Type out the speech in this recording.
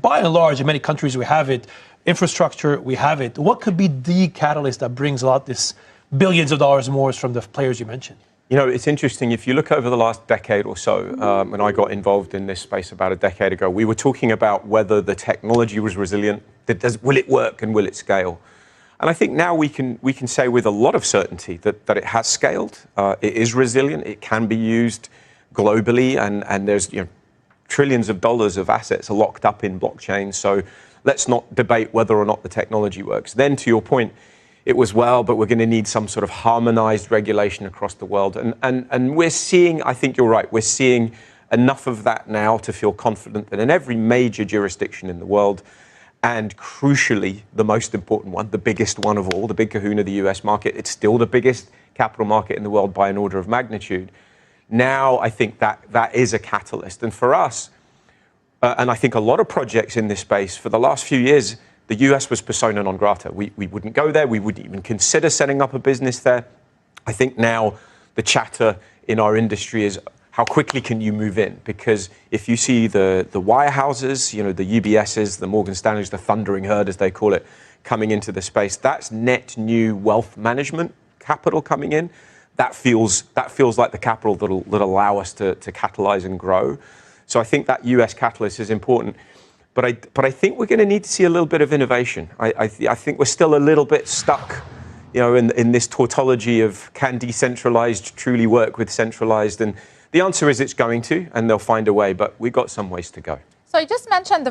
by and large, in many countries we have it. Infrastructure, we have it. What could be the catalyst that brings about this billions of dollars more from the players you mentioned? It's interesting. If you look over the last decade or so, when I got involved in this space about a decade ago, we were talking about whether the technology was resilient. Will it work and will it scale? And I think now we can say with a lot of certainty that it has scaled. It is resilient. It can be used globally, and there's trillions of dollars of assets are locked up in blockchain. So let's not debate whether or not the technology works. Then, to your point, it was, but we're going to need some sort of harmonized regulation across the world. And we're seeing, I think you're right, we're seeing enough of that now to feel confident that in every major jurisdiction in the world, and crucially, the most important one, the biggest one of all, the big kahuna, the US market, it's still the biggest capital market in the world by an order of magnitude. Now, I think that is a catalyst. And for us, and I think a lot of projects in this space, for the last few years, the US was persona non grata. We wouldn't go there. We wouldn't even consider setting up a business there. I think now the chatter in our industry is how quickly can you move in? Because if you see the wirehouses, the UBSs, the Morgan Stanleys, the thundering herd, as they call it, coming into the space, that's net new wealth management capital coming in. That feels like the capital that'll allow us to catalyze and grow. So I think that US catalyst is important. But I think we're going to need to see a little bit of innovation. I think we're still a little bit stuck, in this tautology of can decentralized truly work with centralized? And the answer is it's going to, and they'll find a way. But we've got some ways to go. So you just mentioned the